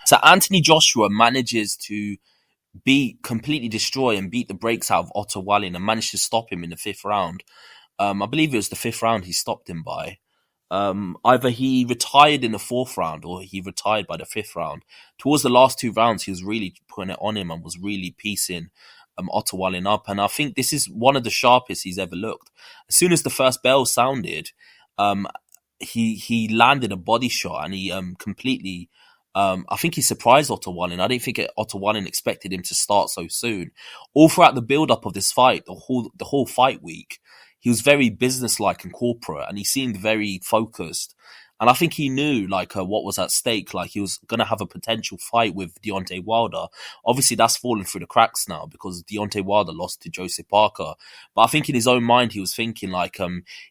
So Anthony Joshua manages to completely destroy and beat the brakes out of Otto Wallin and managed to stop him in the fifth round. I believe it was the fifth round he stopped him by. Either he retired in the fourth round or he retired by the fifth round. Towards the last two rounds, he was really putting it on him and was really piecing Otto Wallin up. And I think this is one of the sharpest he's ever looked. As soon as the first bell sounded, um, he landed a body shot and he completely. I think he surprised Otto Wallin. I didn't think Otto Wallin expected him to start so soon. All throughout the build up of this fight, the whole fight week, he was very businesslike and corporate, and he seemed very focused. And I think he knew what was at stake. Like he was going to have a potential fight with Deontay Wilder. Obviously, that's fallen through the cracks now because Deontay Wilder lost to Joseph Parker. But I think in his own mind, he was thinking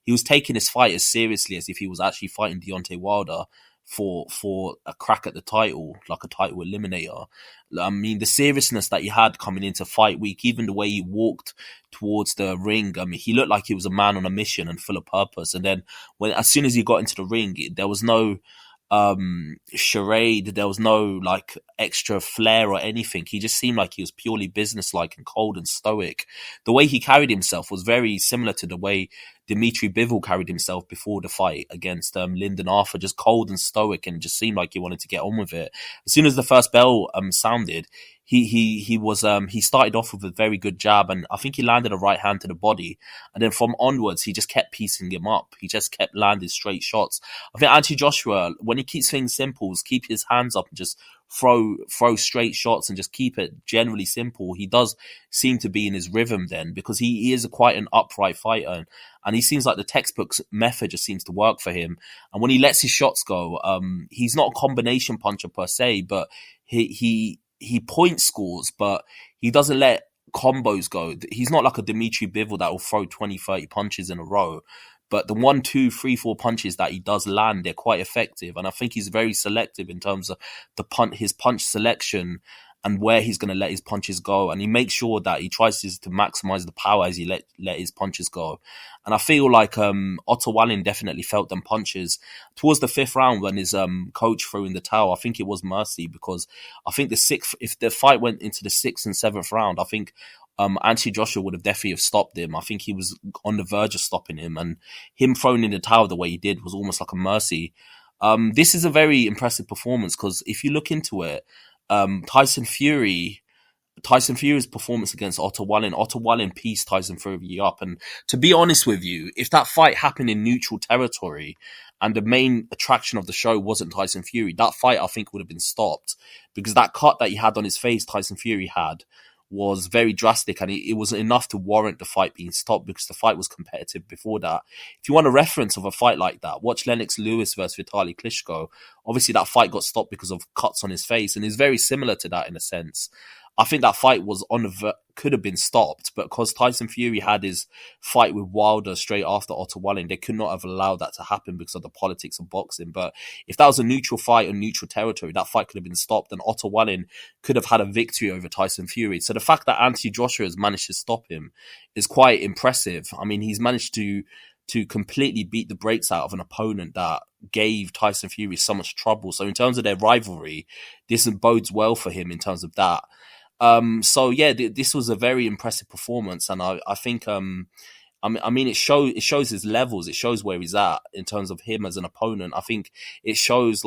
he was taking his fight as seriously as if he was actually fighting Deontay Wilder for a crack at the title, like a title eliminator. I mean, the seriousness that he had coming into fight week, even the way he walked towards the ring, I mean, he looked like he was a man on a mission and full of purpose. And then as soon as he got into the ring, there was no charade, there was no extra flair or anything. He just seemed like he was purely businesslike and cold and stoic. The way he carried himself was very similar to the way Dimitri Bivol carried himself before the fight against Lyndon Arthur, just cold and stoic, and just seemed like he wanted to get on with it. As soon as the first bell sounded, he started off with a very good jab, and I think he landed a right hand to the body, and then from onwards he just kept piecing him up. He just kept landing straight shots. I think Anthony Joshua, when he keeps things simple, keep his hands up and just throw straight shots and just keep it generally simple. He does seem to be in his rhythm then, because he is quite an upright fighter, and he seems like the textbook method just seems to work for him. And when he lets his shots go, he's not a combination puncher per se, but he point scores, but he doesn't let combos go. He's not like a Dimitri Bivol that will throw 20, 30 punches in a row. But the 1, 2, 3, 4 punches that he does land, they're quite effective. And I think he's very selective in terms of his punch selection and where he's going to let his punches go. And he makes sure that he tries to maximize the power as he let his punches go. And I feel like Otto Wallin definitely felt them punches. Towards the fifth round, when his coach threw in the towel, I think it was mercy, because I think if the fight went into the sixth and seventh round, I think Anthony Joshua would have definitely stopped him. I think he was on the verge of stopping him, and him throwing in the towel the way he did was almost like a mercy. This is a very impressive performance, because if you look into it, Tyson Fury's performance against Otto Wallin pieced Tyson Fury up. And to be honest with you, if that fight happened in neutral territory and the main attraction of the show wasn't Tyson Fury, that fight I think would have been stopped, because that cut that he had on his face, Tyson Fury had, was very drastic, and it was enough to warrant the fight being stopped, because the fight was competitive before that. If you want a reference of a fight like that, watch Lennox Lewis versus Vitaly Klitschko. Obviously, that fight got stopped because of cuts on his face, and it's very similar to that in a sense. I think that fight was could have been stopped, but because Tyson Fury had his fight with Wilder straight after Otto Wallin, they could not have allowed that to happen because of the politics of boxing. But if that was a neutral fight on neutral territory, that fight could have been stopped, and Otto Wallin could have had a victory over Tyson Fury. So the fact that Anthony Joshua has managed to stop him is quite impressive. I mean, he's managed to completely beat the brakes out of an opponent that gave Tyson Fury so much trouble. So in terms of their rivalry, this bodes well for him in terms of that. So yeah, this was a very impressive performance, and I think I mean, it shows his levels. It shows where he's at in terms of him as an opponent. I think it shows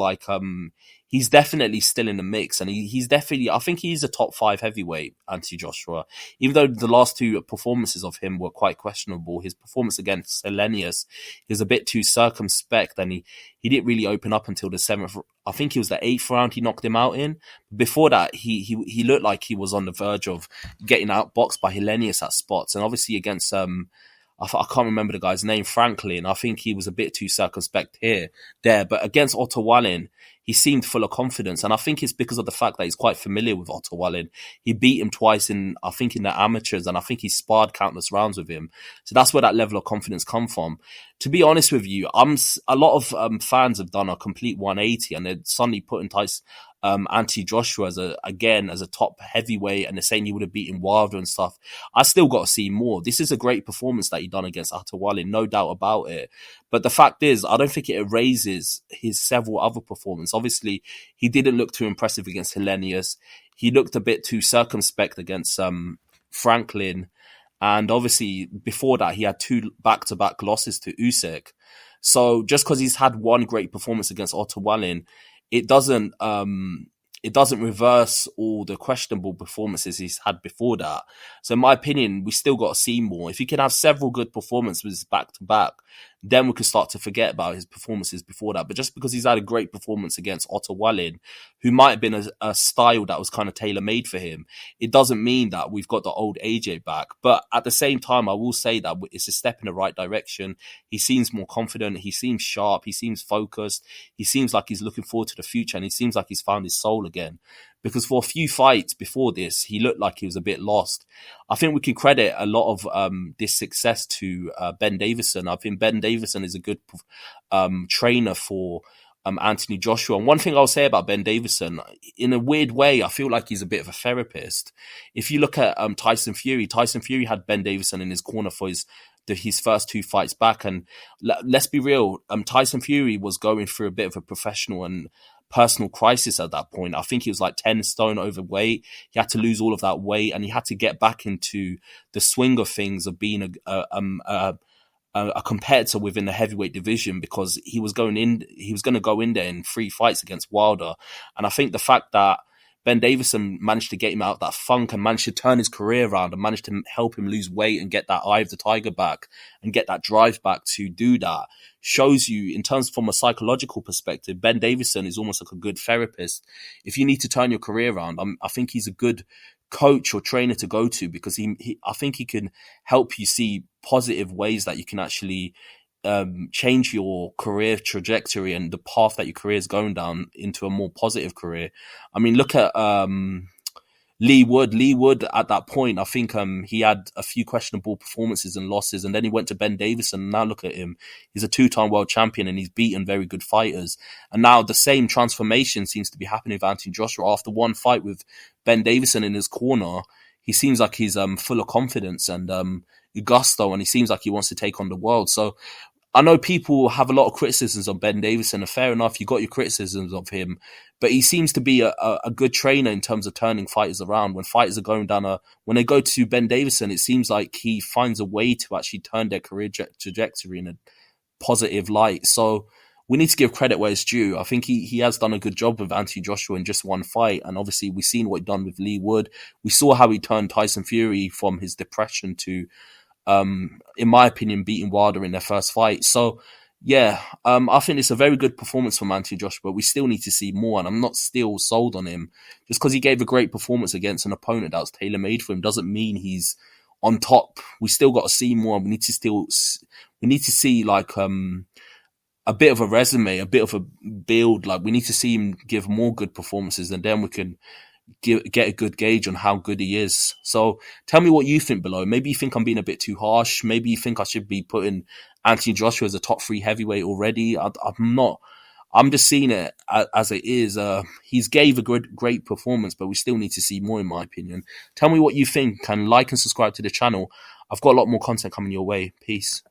he's definitely still in the mix, and he's definitely, I think he's a top 5 heavyweight, Anthony Joshua. Even though the last 2 performances of him were quite questionable, his performance against Elenius, he was a bit too circumspect, and he didn't really open up until the 7th. I think it was the 8th round he knocked him out in. Before that, he looked like he was on the verge of getting outboxed by Helenius at spots, and obviously against I can't remember the guy's name, Franklin. I think he was a bit too circumspect there. But against Otto Wallin, he seemed full of confidence. And I think it's because of the fact that he's quite familiar with Otto Wallin. He beat him twice in the amateurs, and I think he sparred countless rounds with him. So that's where that level of confidence come from. To be honest with you, a lot of fans have done a complete 180, and they're suddenly putting Anthony Joshua as a top heavyweight, and they're saying he would have beaten Wilder and stuff. I still got to see more. This is a great performance that he done against Otto Wallin, no doubt about it. But the fact is, I don't think it erases his several other performances. Obviously, he didn't look too impressive against Hellenius. He looked a bit too circumspect against Franklin. And obviously, before that, he had two back-to-back losses to Usyk. So just because he's had one great performance against Otto Wallin, it doesn't reverse all the questionable performances he's had before that. So in my opinion, we still got to see more. If he can have several good performances back to back, then we could start to forget about his performances before that. But just because he's had a great performance against Otto Wallin, who might have been a style that was kind of tailor-made for him, it doesn't mean that we've got the old AJ back. But at the same time, I will say that it's a step in the right direction. He seems more confident. He seems sharp. He seems focused. He seems like he's looking forward to the future, and he seems like he's found his soul again. Because for a few fights before this, he looked like he was a bit lost. I think we can credit a lot of this success to Ben Davison. I think Ben Davison is a good trainer for Anthony Joshua. And one thing I'll say about Ben Davison, in a weird way, I feel like he's a bit of a therapist. If you look at Tyson Fury had Ben Davison in his corner for his first two fights back. And let's be real, Tyson Fury was going through a bit of a professional and personal crisis at that point. I think he was like 10 stone overweight. He had to lose all of that weight, and he had to get back into the swing of things of being a competitor within the heavyweight division, because he was going to go in there in 3 fights against Wilder. And I think the fact that Ben Davison managed to get him out of that funk and managed to turn his career around and managed to help him lose weight and get that eye of the tiger back and get that drive back to do that shows you, in terms from a psychological perspective, Ben Davison is almost like a good therapist. If you need to turn your career around, I think he's a good coach or trainer to go to, because I think he can help you see positive ways that you can actually change your career trajectory and the path that your career is going down into a more positive career. I mean, look at Lee Wood. Lee Wood at that point, I think he had a few questionable performances and losses, and then he went to Ben Davison, and now look at him. He's a 2-time world champion, and he's beaten very good fighters. And now the same transformation seems to be happening with Anthony Joshua. After one fight with Ben Davison in his corner, he seems like he's full of confidence and gusto, and he seems like he wants to take on the world. So I know people have a lot of criticisms of Ben Davison, and fair enough, you got your criticisms of him, but he seems to be a good trainer in terms of turning fighters around. When fighters are going down when they go to Ben Davison, it seems like he finds a way to actually turn their career trajectory in a positive light. So we need to give credit where it's due. I think he has done a good job with Anthony Joshua in just one fight, and obviously we've seen what he's done with Lee Wood. We saw how he turned Tyson Fury from his depression to, in my opinion, beating Wilder in their first fight. So, yeah, I think it's a very good performance from Anthony Joshua, but we still need to see more, and I'm not still sold on him. Just because he gave a great performance against an opponent that was tailor-made for him doesn't mean he's on top. We still got to see more. We need to see like a bit of a resume, a bit of a build. Like, we need to see him give more good performances, and then we can get a good gauge on how good he is. So tell me what you think below. Maybe you think I'm being a bit too harsh. Maybe you think I should be putting Anthony Joshua as a top 3 heavyweight already. I'm not. I'm just seeing it as it is. He's gave a great performance, but we still need to see more, in my opinion. Tell me what you think, and like and subscribe to the channel. I've got a lot more content coming your way. Peace.